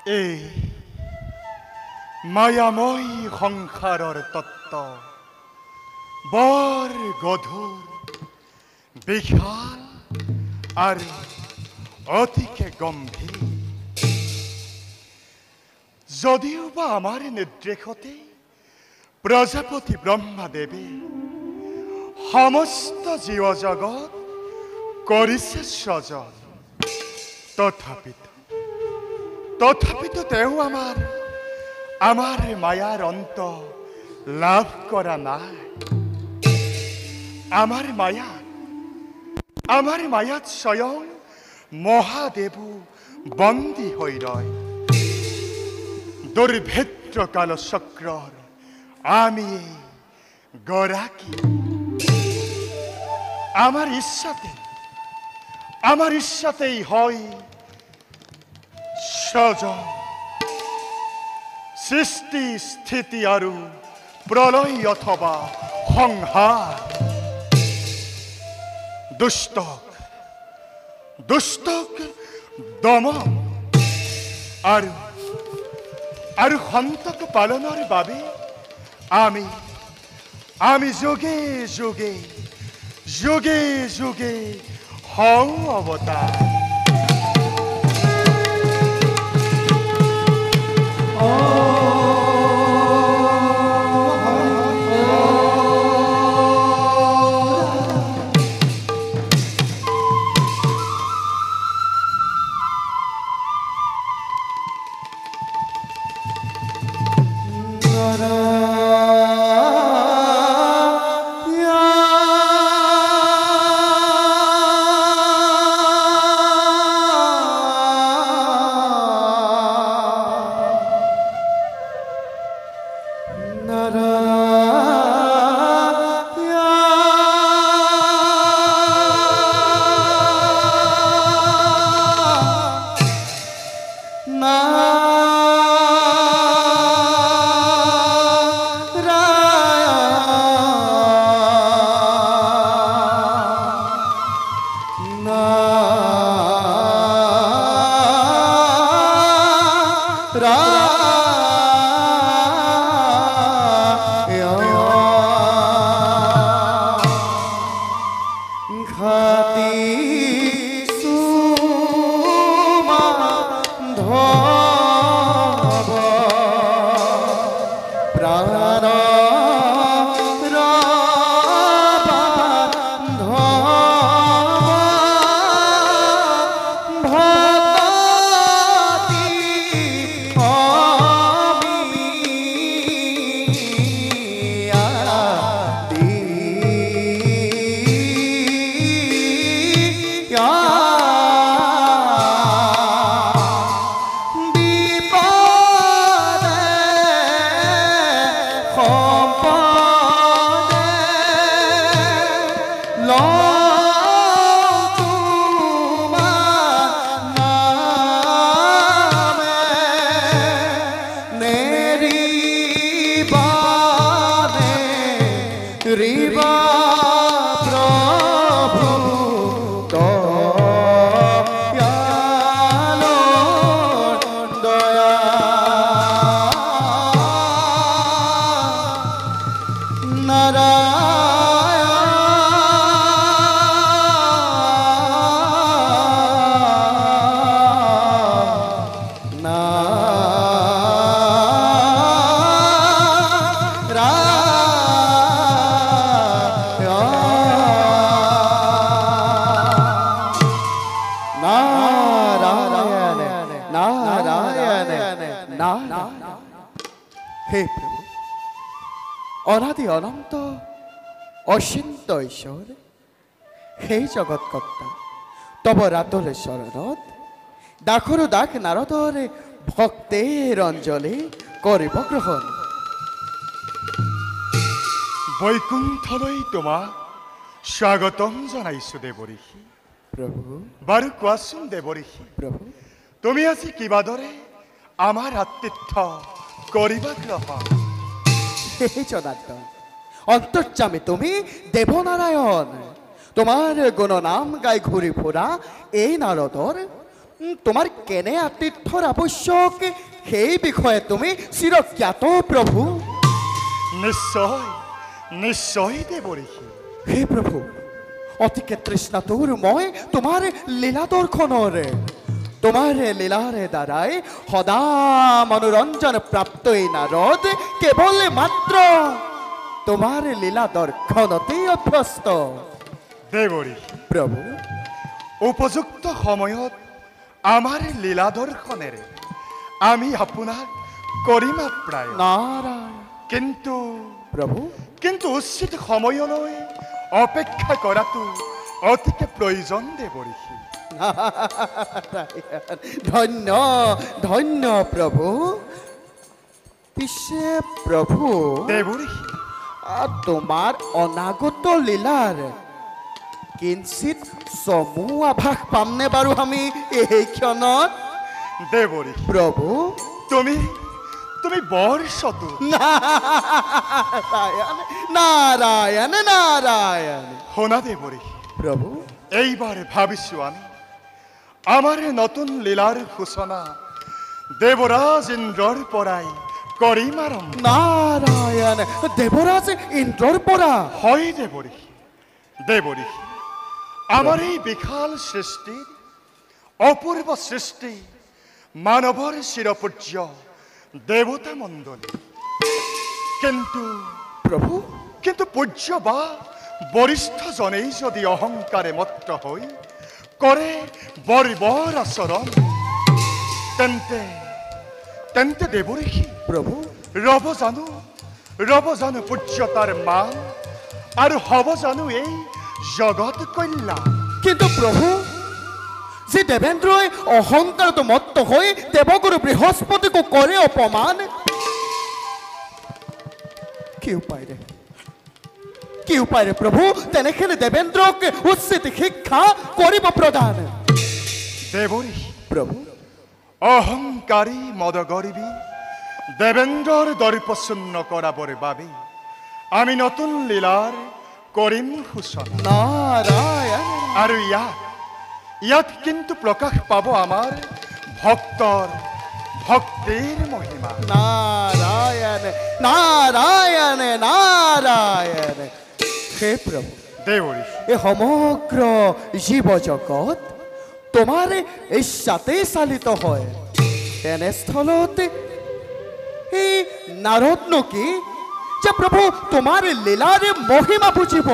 এই মায়াময় সংসাৰৰ তত্ত্ব বৰ গধুৰ বিশাল আৰু অতিকে গম্ভীৰ যদিও বা আমাৰ নিৰ্দেশতে প্ৰজাপতি ব্ৰহ্মাদেৱে সমস্ত জীৱ জগত কৰিছে সৃজন তথাপিতো তেওঁ আমাৰ মায়াৰ অন্ত লাভ কৰা নাই আমাৰ মায়াত স্বয়ং মহাদেৱো বন্দী হৈ ৰয় দুৰ্ভেদ্য কালচক্ৰৰ আমি গৰাকী আমাৰ ইচ্ছাতেই হয় সজন সৃষ্টি স্থিতি আৰু প্ৰলয় অথবা সংহাৰ দুষ্টক দমন আৰু সন্তক পালনৰ বাবে আমি যোগে হওঁ অৱতাৰ অনাদি অনন্ত অচিন্ত ঈশ্বর হে জগৎকর্তা তব রাতর শরণত দাখর দাখ নারদর ভক্তের অঞ্জলি করিব গ্রহণ বৈকুণ্ঠলৈ তোমাক স্বাগতম জনাইছো দেৱঋষি প্ৰভু বাৰু কোৱাচোন দেৱঋষি প্ৰভু তুমি আজি কিবাদৰে আমাৰ আতিথ্য কৰিবা গ্ৰহণ হে জনাৰ্দন অন্তৰ্যামী তুমি দেবনাৰায়ণ তোমাৰ গুণ নাম গাই ঘুৰি ফোৰা এই নাৰদৰ তোমাৰ কেনে আতিথ্যৰ আৱশ্যক সেই বিষয়ে তুমি চিৰজ্ঞাত প্ৰভু। নিশ্চয় নিশ্চয় দেৱঋষি। হে প্ৰভু, অতিকে তৃষ্ণাতুৰ মই তোমাৰ লীলা দৰ্শনৰে, তোমাৰ লীলাৰে দ্বাৰাই সদা মনোৰঞ্জন প্ৰাপ্ত এই নাৰদ কেৱল মাত্ৰ তোমাৰ লীলা দৰ্শনতেই অভ্যস্ত। দেৱঋষি, প্ৰভু, উপযুক্ত সময়ত আমাৰ লীলা দৰ্শনেৰে আমি আপোনাক কৰিম আপ্যায়ন। নাৰায়ণ। কিন্তু প্ৰভু, কিন্তু উচিত সময়লৈ অপেক্ষা কৰাটো অতিকে প্ৰয়োজন দেৱঋষি। ধন্য ধন্য প্ৰভু। পিছে প্ৰভু, দেৱঋষি, তোমাৰ অনাগত লীলাৰ কিঞ্চিত চমু আভাস পামনে বাৰু আমি এই ক্ষণত? দেৱঋষি, প্ৰভু, তুমি তুমি বৰ চতুৰ। নাৰায়ণ নাৰায়ণ নাৰায়ণ। শুনা দেৱঋষি, প্ৰভু, এইবাৰ ভাবিছো আমি আমাৰ নতুন লীলাৰ সূচনা দেৱৰাজ ইন্দ্ৰৰ পৰাই কৰিম আৰম্ভ। নাৰায়ণ, দেৱৰাজ ইন্দ্ৰৰ পৰা? হয় দেৱঋষি। দেৱঋষি, আমাৰ এই বিশাল সৃষ্টিৰ অপূৰ্ব সৃষ্টি মানৱৰ চিৰপূজ্য দেৱতা মণ্ডলী। কিন্তু প্ৰভু, কিন্তু পূজ্য বা বৰিষ্ঠজনেই যদি অহংকাৰে মত্ত হৈ কৰে বৰ্বৰ আচৰণ, তেন্তে তেন্তে দেৱঋষি, প্ৰভু, ৰব জানো পূজ্যতাৰ মান, আৰু হব জানো এই জগত কল্যাণ। কিন্তু প্ৰভু, যে দেৱেন্দ্ৰই অহংকাৰত মত্ত হৈ দেৱগুৰু বৃহস্পতিকো কৰে অপমান, কি উপায় ৰে প্ৰভু তেনেখেনে দেৱেন্দ্ৰক উচিত শিক্ষা কৰিব প্ৰদান? দেৱঋষি, প্ৰভু, অহংকাৰী মদগৰ্বী দেৱেন্দ্ৰৰ দৰ্পশূন্য কৰাবৰ বাবে আমি নতুন লীলাৰ কৰিম সূচনা। নাৰায়ণ। আৰু ইয়াত কিন্তু প্ৰকাশ পাব আমাৰ ভক্তিৰ মহিমা। নাৰায়ণ নাৰায়ণ নাৰায়ণ। হে প্ৰভু, দেৱঋষি, এই সমগ্ৰ জীৱ জগত তোমাৰ ইচ্ছাতে চালিত হয়, তেনেস্থলত এই নাৰদনো কি যে প্ৰভু তোমাৰ লীলাৰে মহিমা বুজিব?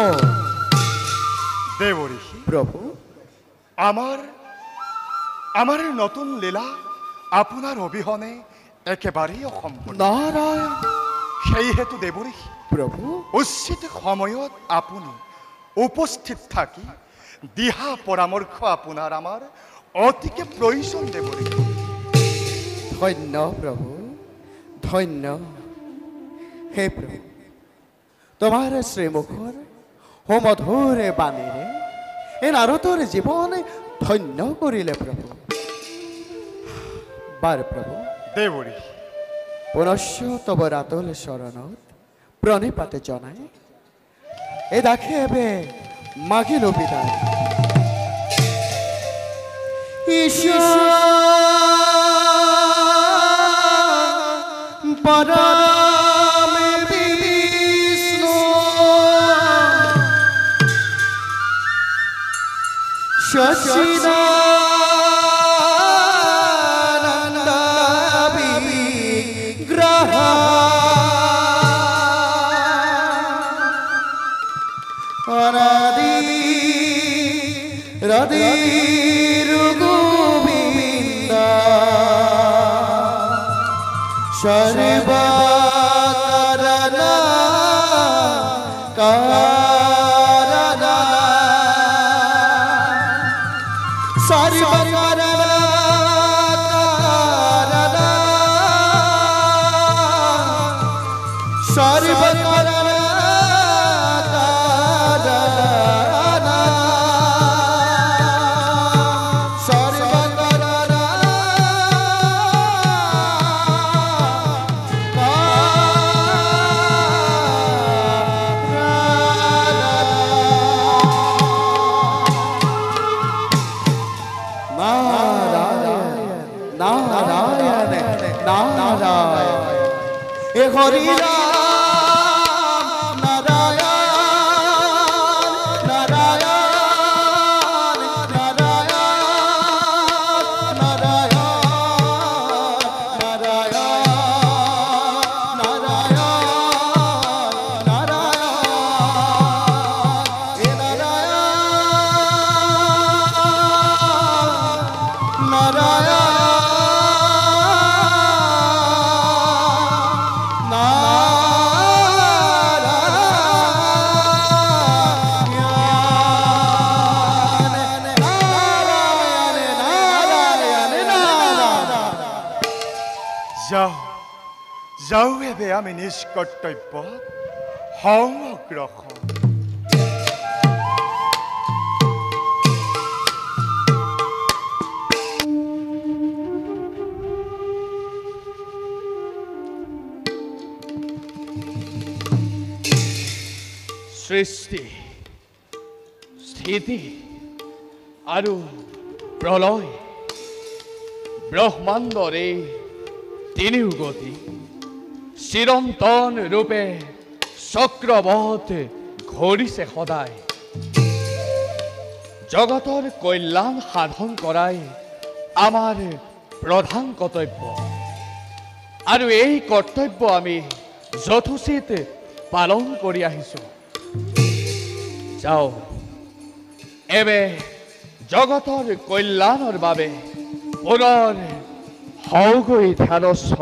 দেৱঋষি, প্ৰভু, আমাৰ নতুন লীলা আপোনাৰ অবিহনে একেবাৰেই অসম্পূৰ্ণ। নাৰায়ণ। সেইহেতু দেৱঋষি, প্ৰভু, উচিত সময়ত আপুনি উপস্থিত থাকি দিহা পৰামৰ্শ আপোনাৰ আমাৰ অতিকে প্ৰয়োজন দেৱঋষি। ধন্য প্ৰভু, ধন্য। হে প্ৰভু, তোমাৰ শ্ৰীমুখৰ সুমধুৰ বাণীৰে এই নাৰদৰ জীৱন ধন্য কৰিলে প্ৰভু। বাৰ প্ৰভু, দেৱঋষি, পুনশ্চ তব ৰাতুল চৰণত প্ৰণিপাত জনাই এই দাসে এবে মাগিল বিদায়। ঈশ্বৰ পৰম বিষ্ণু সচিদানন্দ বিগ্ৰহ অনাদি হৃদয় গোবিন্দ সৰ্বকাৰণ কাৰণ সৰ্বকাৰণ কাৰণ সৰ্বকাৰণ নাৰায়ণ হে হৰি ৰাম নাৰায়ণ নাৰায়ণ নাৰায়ণ নাৰায়ণ নাৰায়ণ নাৰায়ণ নাৰায়ণ হে নাৰায়ণ নাৰায়ণ যাওঁ যাওঁ এবে আমি নিজ কৰ্তব্য সংগ্ৰহ সৃষ্টি স্থিতি আৰু প্ৰলয় ব্ৰহ্মাণ্ডৰ এই তিনিও গতি চিৰন্তন ৰূপে চক্ৰবত ঘূৰিছে সদায় জগতৰ কল্যাণ সাধন কৰাই আমাৰ প্ৰধান কৰ্তব্য আৰু এই কৰ্তব্য আমি যথোচিত পালন কৰি আহিছোঁ যাওঁ এবে জগতৰ কল্যাণৰ বাবে পুনৰ হওঁগৈ ধ্যানস্থ